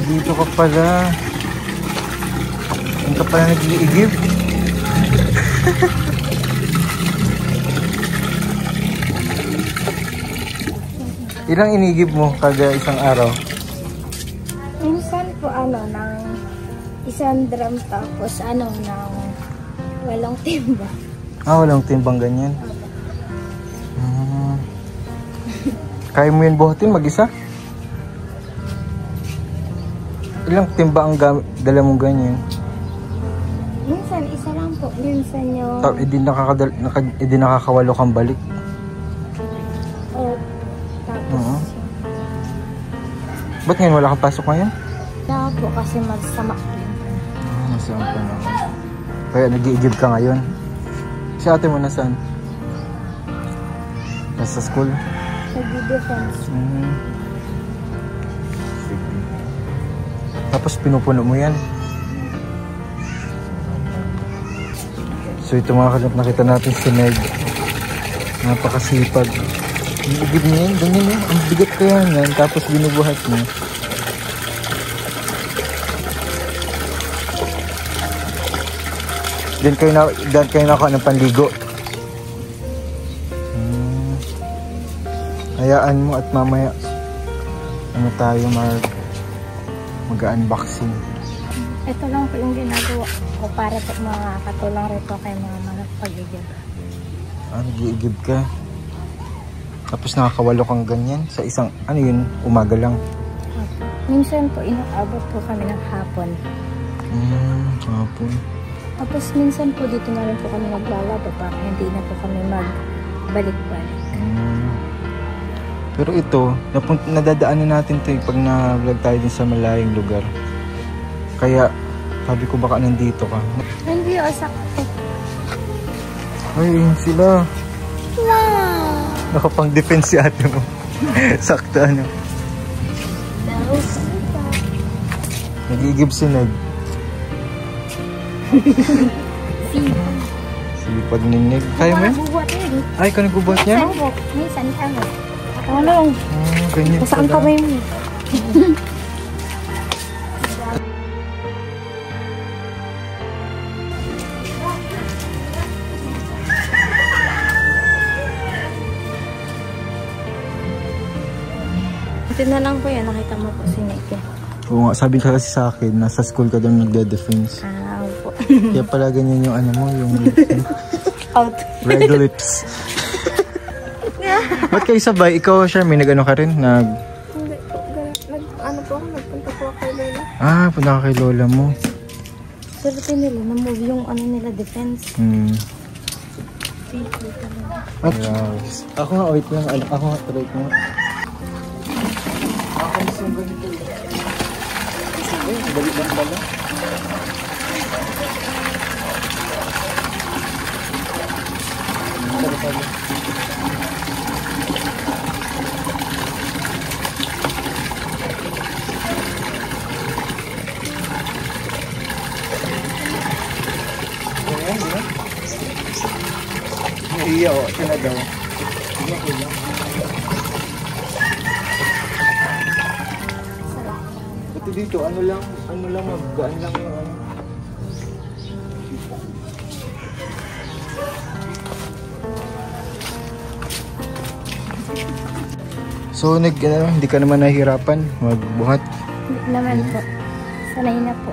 Dito ka pala. Saan ka pala nag-iigib? Ilang inigib mo kada isang araw? Minsan po ng isang drum tapos ng walang timba. Walang timbang ganyan. Kaya mo yun buhatin mag-isa? Ilang timba ang dala mong ganyan? Minsan isa lang po. Minsan yung... Hindi nakakawalo kang balik. Tapos... Ba't ngayon wala kang pasok ngayon? Wala po kasi masama. Masama pa naman. Kaya nag-iigib ka ngayon. Si ate mo nasaan? Nasa school? Nag-defense. Tapos pinupuno mo yan. So ito mga kalap, nakita natin si Meg. Napakasipag. Iigib niya yan, ganyan yan. Ang bigat kaya yan, tapos binubuhat niya. Diyan kayo nakuha ng panligo. Hayaan mo at mamaya tayo mag-unboxing. Ito lang po yung ginagawa ko para po makakatulong rin po kay mga pag-igib. Nag-iigib ka. Tapos nakakawalo kang ganyan sa isang, umaga lang. Minsan po inaabot po kami ng hapon. Hapon. Tapos minsan po dito na rin po kami naglalaba para hindi na po kami magbalik-balik. Pero ito, nadadaanan natin ito pag na-vlog tayo din sa malayong lugar. Kaya, sabi ko baka nandito ka. Hindi, sakto. Ay, sila. Wow! Nakapang-defense si ate mo. Sakto Nag-iigib si Ned. Sipag ni Ned. Kaya mo yan? Ay, ka nagbubuhat niya? Minsan kami. Tulong. Ganyan pala. Saan kamay mo? Ito na lang po yan. Nakita mo po si Nick. Oo nga, sabi ka kasi sa akin, nasa school ka daw nagde-defense. Opo. Kaya pala ganyan yung yung Out. red lips. Ba't kayo sabay? Ikaw, Shermy, nag-ano ka rin? Hindi po. Nagpunta po kay Lola. Punta ka kay Lola mo. Swerte nila, na-move yung nila defense. Ako nga, wait lang. Ako nga, try ko nga. Akamis yung ganito. Dali lang pala. Iya, ito na daw. Ito dito, ano lang, maggaan lang yung So, hindi ka naman nahihirapan magbuhat? Hindi naman po. Sanay na po.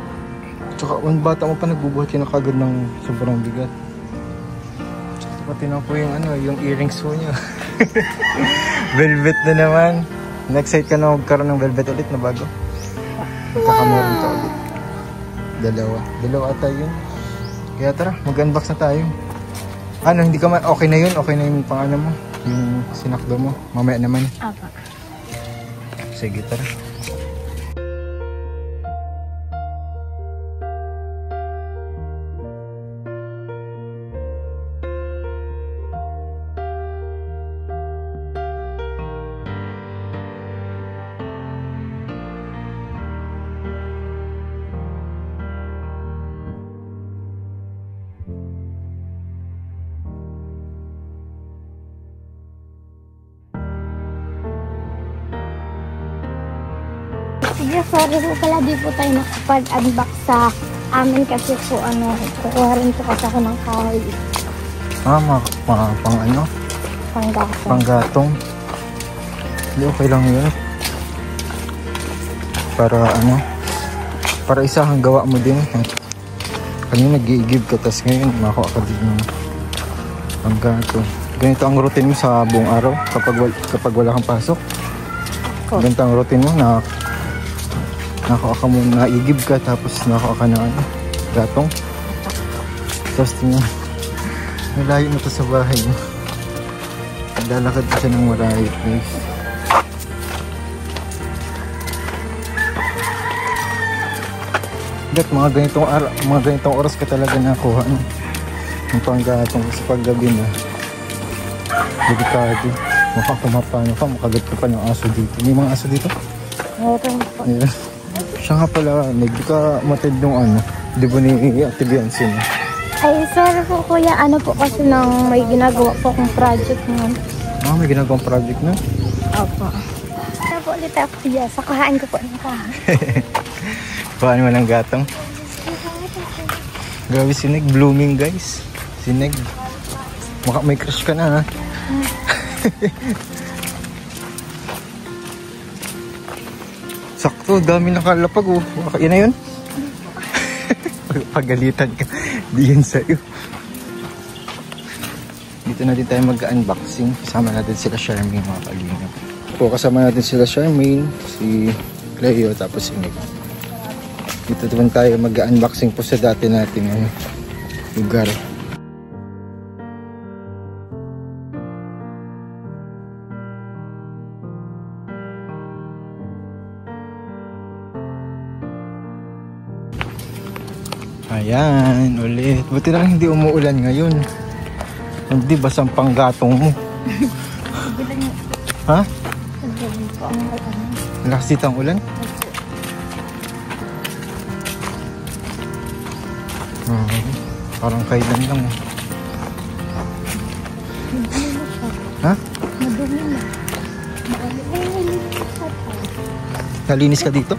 Tsaka, bata mo pa nagbubuhat ka na kagad ng sobrang bigat. Tsaka, pati na po yung earrings po niya. Velvet na naman. Na-excite ka na magkaroon ng velvet ulit na bago? Magkakameron ka ulit. Dalawa ata yun. Kaya tara, mag-unbox na tayo. Hindi ka okay na yun? Okay na yung mo? Yung sinakdo mo? Mamaya naman. Apa. Sige, tara. Sige, sorry po pala di po tayo nakapag-unbox sa amin kasi po kukuha rin po kasi ako ng kahoy. Pang ano? Panggatong. Panggatong. Hindi, okay lang yun. Para isahang gawa mo din. Kanina nag-i-give ka, tas ngayon makuha ka din ng panggatong. Ganito ang routine mo sa buong araw kapag wala kang pasok. Ganito ang routine mo na nakuha ka mo, na-i-give ka, tapos nakuha ka ng gatong. Tapos tingnan, malayo na to sa bahay mo. Lalakad ka siya ng marami, guys. Mga ganitong oras ka talaga nakuha ng panggatong kasi paggabi na delikado. Kumapano ka, makagat ka pa ng aso dito. May mga aso dito? Meron po. Yeah. Siya nga pala, di ka matid nung di ba ni Ate Biansin? Ay, sorry po kuya, po kasi nang may ginagawa po akong project nun. May ginagawang project na? Opo. Kaya po ulit ako kuya, sakahaan ko po ng kahoy. Kuhaan mo ng gatong? Grabe si Neg, blooming guys. Si Neg. May crush ka na ha? Sakto, dami nakalapag oh. Yan na yun? Pagalitan ka, di yan sa'yo. Dito natin tayo mag-unboxing. Kasama natin sila Charmaine, mga kalingap. Kasama natin sila Charmaine, si Cleo, tapos si Neg. Dito naman tayo mag-unboxing po sa dati nating lugar. Ayan, ulit. Buti lang hindi umuulan ngayon. Hindi basang panggatong mo. Ha? Lakas dito ang ulan? Parang kailan lang. Ha? Nalinis ka dito?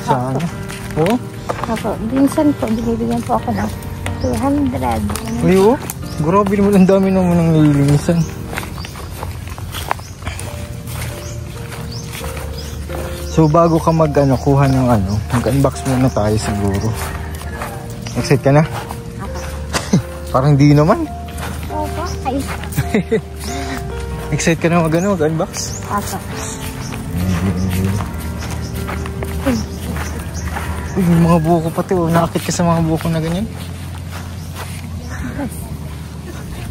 Sa ano? Oo? Ako, minsan po, binibigyan po ako ng 200. Ay, oo. Grabe naman, ang dami naman ng nililinisan. So, bago ka kuha ng mag-unbox muna tayo siguro. Excited ka na? Parang di naman. Opo, ay. Excited ka na mag-unbox? Opo. Uy, may mga buko pati oh. Nakakit ka sa mga buko na ganyan?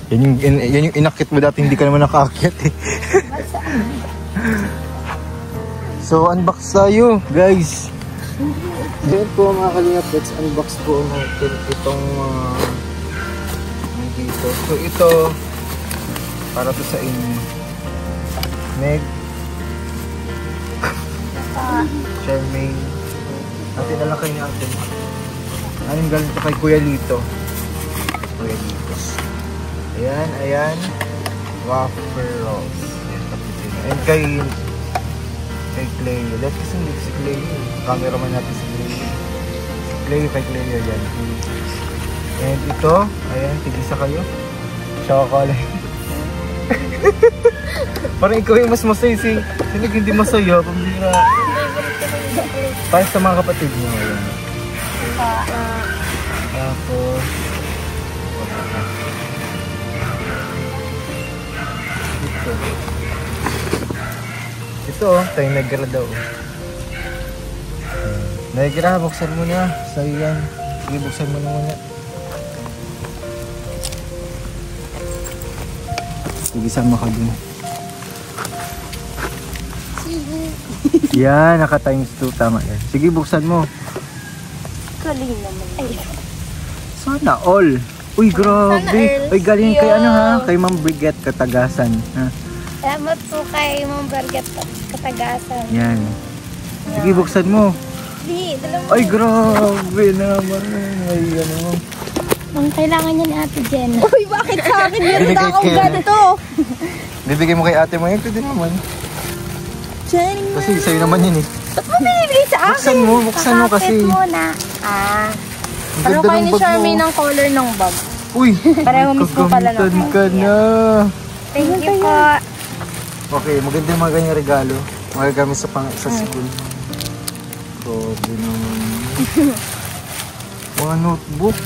Yan yung inakit mo dati, hindi ka naman nakaakyat eh. So, unbox tayo, guys. Then po mga kalingap, let's unbox po natin itong dito. So, ito para to sa inyo. Meg, Charmaine, natin na lang kayo ni Ate. Anong galing ito kay Kuya Lito? Kuya Lito. Ayan, ayan. Waffle rolls. And kay Cleo. Let's kasi hindi si Cleo. Cameraman natin si Cleo. Si Cleo, yan. And ito, ayan, tigisa kayo. Chocolate. Parang ikaw yung mas masaya si hindi masaya. Pambira. Para sa mga kapatid mo. Ayan. Tapos, ito tayo Negra daw. Negra, buksan mo na. Sa'yo yan. Sige, buksan mo na muna. Sige, sama ka din. Yan, naka times 2. Tama yan. Sige, buksan mo. Galing naman. Ay. Sana all. Uy, grabe. Uy, galing kay kay Ma'am Brigette Katagasan. Ha? Salamat po kay Ma'am Brigette Katagasan. Yan. Sige, buksan mo. Ay, grabe naman. Ay, mo. Ang kailangan niya ni Ate Jen. Uy, bakit sa akin meron akong ganito? Bibigay mo kay ate mo. Ito din naman. Jen. Kasi sa'yo naman yun eh. Ba't mo binibigay sa akin? Buksan mo kasi. Kakapit muna. Ang Pareho ganda kayo ng ni bag Charmaine mo. ng color ng bag. Uy! Pareho mismo pala ng Kagamitan ka na. Thank you po. Okay, maganda yung mga ganyang regalo. Magagamit sa school. Grabe naman. Mga notebook.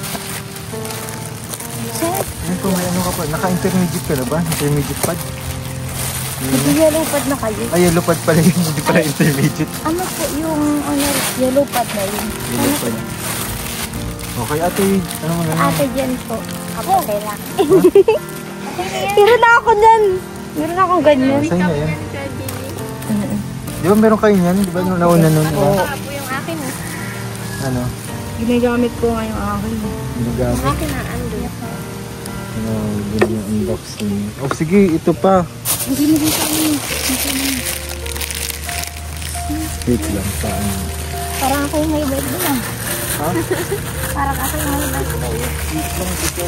Ano po, may ano ka pa? Naka-intermediate ka na ba? Intermediate pad? Yellow pad na kayo. Ay, yellow pad pala yun. Hindi pala intermediate. Ano po yung yellow pad na yun? Yellow pad. Okay, ate. Ano mo na? Ate dyan po. Ako, okay lang. Meron na ako dyan. Meron na akong ganyan. Sa'yo na yan. Di ba meron kayo yan? Di ba nung nauna nun? Oo. Yung akin Ano? Ginagamit ko nga yung akin. Ginagamit? akin na ando. Ano, yun yung unboxing. Oh, sige, ito pa. Hindi mo dito kami. Wait lang, paano? Parang ako yung may birthday lang. Ha? Parang ako yung may birthday. Wait lang, ito.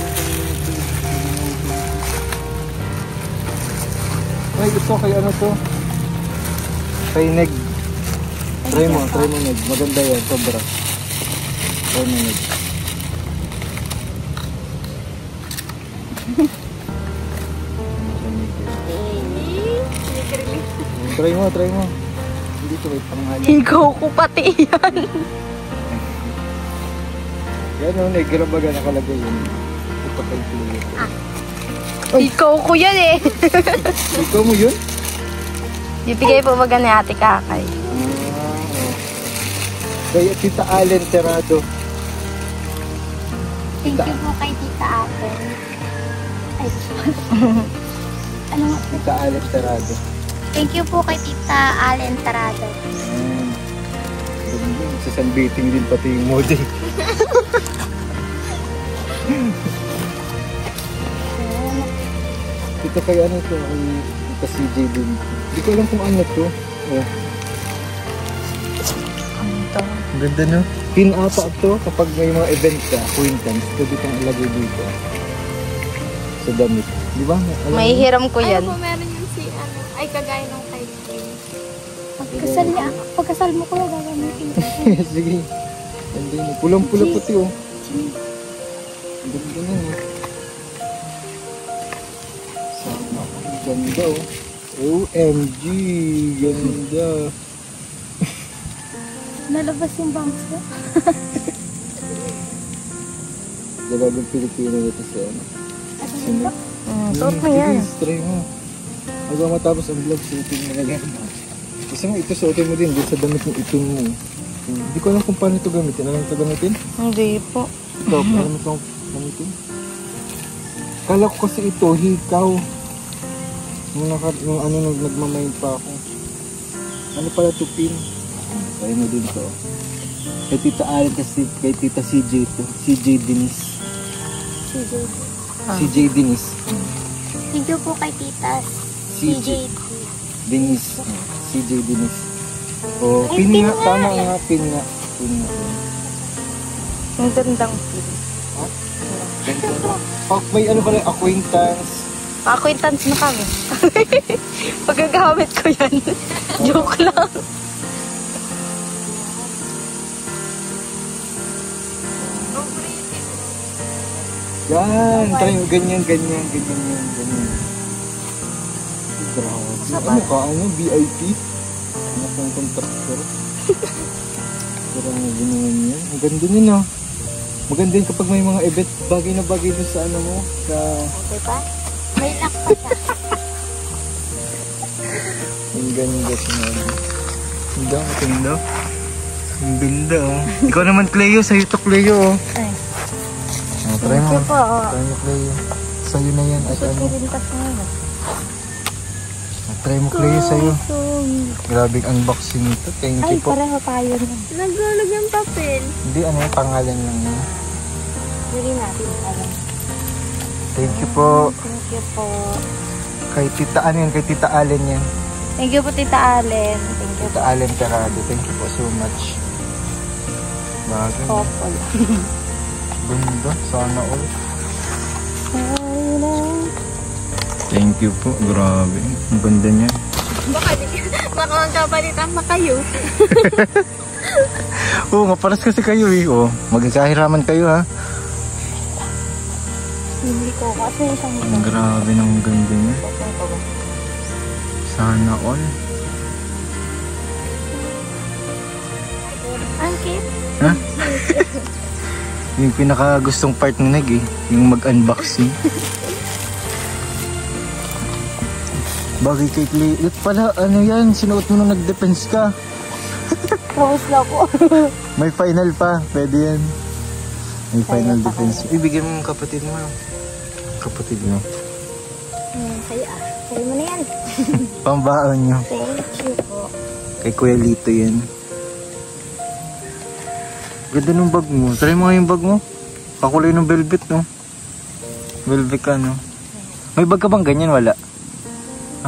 Ay, ito kay ano to? Kay Neg. Try mo Neg. Maganda yan, sobra. Try mo Neg. Try mo. Hindi ko may pangalan. Ikaw ko pati yan. Yan o, Neg. Grabaga nakalagay yun. Ito kay Chloe. Ikaw ko yan eh. Ikaw mo yun? Bibigay po baga ni Ate Kakay. Kaya Tita Allen Terrado. Thank you po kay Tita Allen. Ay, ano nga? Tita Allen Terrado. Thank you po kay Tita Allen Tarado. Sa sunbathing din pati yung model. Ito kay ano to? Kay Tita CJ din. Hindi ko alam kung ano to. Oh. Ano to? Ang ganda no? Pin ata to kapag may mga event ka, acquaintance, pwede kang ilagay dito. Sa damit. Di ba? Alam May mo? hiram ko yan. Ano po meron yung si ano, ay kagaya nung kay Pagkasal niya, pagkasal mo ko, gagamitin ko. Sige. Ganda yun. Pulang-pula puti oh. Ang ganda na oh. Sana ako. Ang ganda oh. OMG! Ganda. Nalabas yung bangs ko. Dalagang Pilipino dito sa ano. Sino? Suot mo yan. Sige, try mo. Hanggang matapos ang vlog, suotin mo na yan. Kasi mo ito, suotin mo din. Dito sa damit mo, itim mo. Hindi ko alam kung paano ito gamitin. Alam mo ito gamitin? Hindi po. Ito, alam mo ito gamitin? Kala ko kasi ito, hikaw. Yung ano, nagmamayin pa ako. Ano pala ito, pin? Try mo din to. Kay Tita Allen kasi, kay Tita CJ ito. CJ Denise. CJ Denise. Thank you po kay Tita CJ Denise. CJ Denise. Oh, pin nga. Tama nga, pin nga. Pin nga. Ang gandang pin. Ha? Ganda. Pag may ano pala, acquaintance. Acquaintance na kami. Pagkagamit ko yan. Joke lang. Yan, try mo, ganyan. Grabe. Ano ka, ano, VIP? Ano kang contractor? Grabe naman yan. Ang ganda nyo na. Maganda yun kapag may mga event, bagay na bagay dun sa ano mo, sa... Diba? May lock pa siya. Ang ganda siya. Ang ganda. Ang ganda, oh. Ikaw naman, Cleo. Sa'yo to, Cleo, oh. Ay. Oh, try mo. Thank you po. Try mo, Cleo. Sa'yo na yan. At ano. Pirintas mo yun. Try mo, Cleo, sa'yo. Grabing unboxing nito. Thank Ay, you po. pareho tayo na. nagulog yung papel. Hindi, ano yung pangalan lang yun. Hindi natin alam. Thank you po. Thank you po. Kay Tita, ano yan? Kay Tita Allen yan. Thank you po, Tita Allen. Thank you po. Tita Allen Terrado. Thank you po so much. Bagay. Couple. Ganda. Sana all. Thank you po. Grabe. Ang ganda niya. Baka di Baka magkapalitan pa kayo. Oo nga, paras kasi kayo eh. Oh, magkakahiraman kayo ha. Hindi ko kasi isang Ang grabe ng ganda niya. Sana all. Ang cute. Ha? Yung pinaka gustong part ng nag eh. Yung mag-unboxing. Bagay kay Clay. Ito pala, ano yan? Sinuot mo nung nag-defense ka. Tapos na po. May final pa. Pwede yan. May final defense. Ibigyan mo yung kapatid mo. Kapatid mo. Sa'yo ah. Sa'yo mo na yan. Pambaon nyo. Thank you po. Kay Kuya Lito yan. Ganda ng bag mo. Try mo nga yung bag mo. Kakulay ng velvet, no? Velvet ka, no? May bag ka bang ganyan? Wala.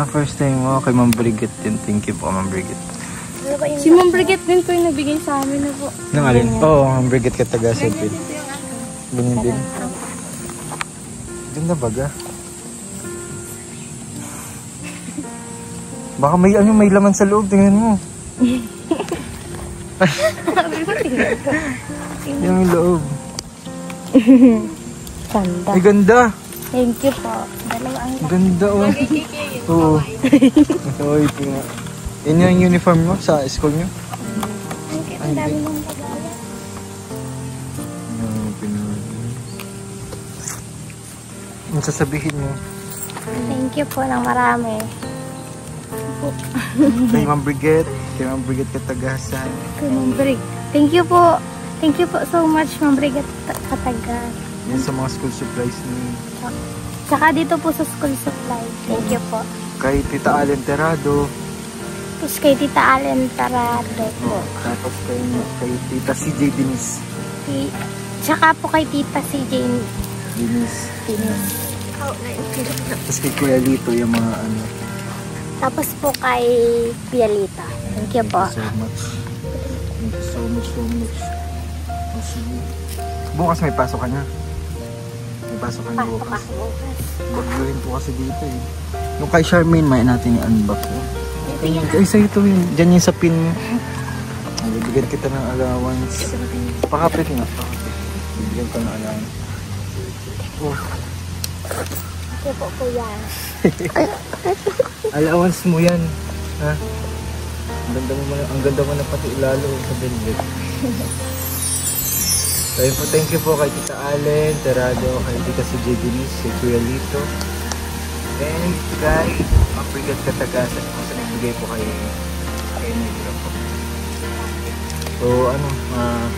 First time mo. Kay Ma'am Brigitte din. Thank you po, Ma'am Brigitte. Si Ma'am Brigitte din po yung nabigay sa amin na po. Nang alin? Oo, Ma'am Brigitte ka taga Sepil. Ganyan din. Ganda baga. Baka may ano, may laman sa loob. Tingnan mo. Yung loob. Ganda. Ay, ganda. Thank you po. Dalawa ang Ganda, oh. Oo. Oy, tingnan. Yan yung uniform mo sa school nyo? ang dami mong pagaya. Ano sasabihin mo? Thank you po ng marami. Kay Ma'am Brigitte. Kay Ma'am Brigitte Katagasan. Kay Ma'am Brig. Thank you po. Thank you po so much, Ma'am Brigitte Katagan. Yan sa mga school supplies ni... Saka dito po sa school supply. Thank you po. Kay Tita Allen Terado. Tapos kay Tita Allen Tarado po. Tapos kay Tita CJ Denise. Tsaka po kay Tita si Jane Denise. Denise. Tapos kay Kuya Lito yung mga ano. Tapos po kay Pialita. Thank you po. So much. Thank you so much, so much. Bukas may pasok ka na. May pasok ka na Pasok bukas. ako bukas. Baguhin po kasi dito eh. Yung kay Charmaine, may natin i-unbox. Ay, sa'yo ito yun. Diyan yung sa pin mo. Bibigyan kita ng allowance. Pakapit nga. Pakapit. Bibigyan ko ng allowance. Oh. Thank you po, kuya. Allowance mo yan. Ha? Ang ganda mo na pati ilalo sa velvet. Ayun po, thank you po kay Tita Allen, Terado, kay Tita si J. Denise, kay Kuya Lito. And kay Maprigat Katagasan kung saan nagbigay po kay Negro po. So ano,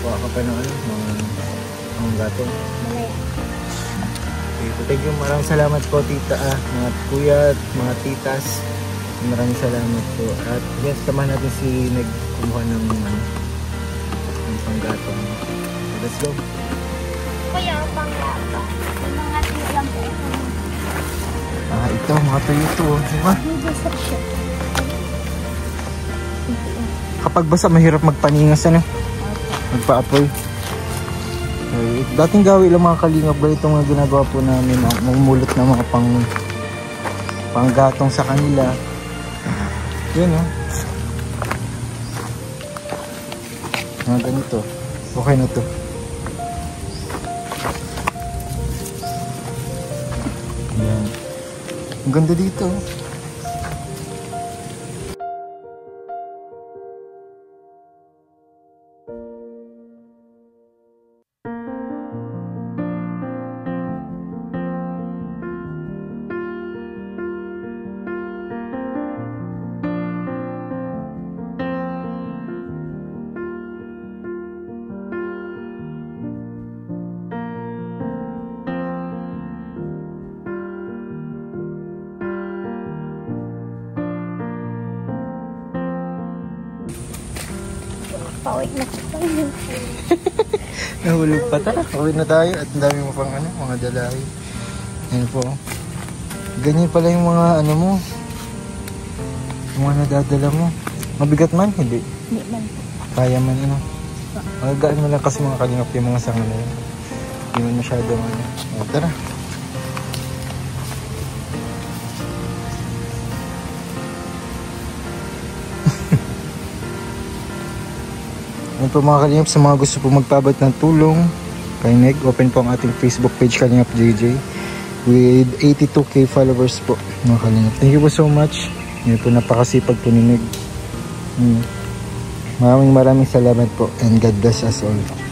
kuha ka pa ng ano, mga gatong. Malaya. Okay, so thank you, maraming salamat po Tita, mga kuya at mga titas. Maraming salamat po. At yes, samahan natin si nagkumuha ng panggatong. So, let's go. Kuya, panglaba. Yung mga tilang po ito. Ito, mga tuyo to. Diba? Kapag basa, mahirap magpaningas, ano? Magpa-apoy. Okay. Dating gawi lang mga kalingap, ganito mga ginagawa po namin, mamulot ng mga panggatong sa kanila. Yun, oh. Mga ganito. Okay na to. Yan. Ang ganda dito. Pauwi na po. Nahulog pa ta. Uwi na tayo at ang dami mo pang ano, mga dalay. Ayan po. Ganyan pala yung mga ano mo. Yung mga nadadala mo. Mabigat man? Hindi. Hindi man. Kaya man ano. Magagaan mo lang kasi mga kalingap yung mga sanga na yun. Hindi man masyadong ano. O, tara. Yan po mga Kalingap, sa mga gusto po magpabat ng tulong kay Neg, open po ang ating Facebook page Kalingap JJ with 82k followers po mga Kalingap. Thank you po so much. Yan po, napakasipag po ni Neg. Maraming salamat po and God bless us all.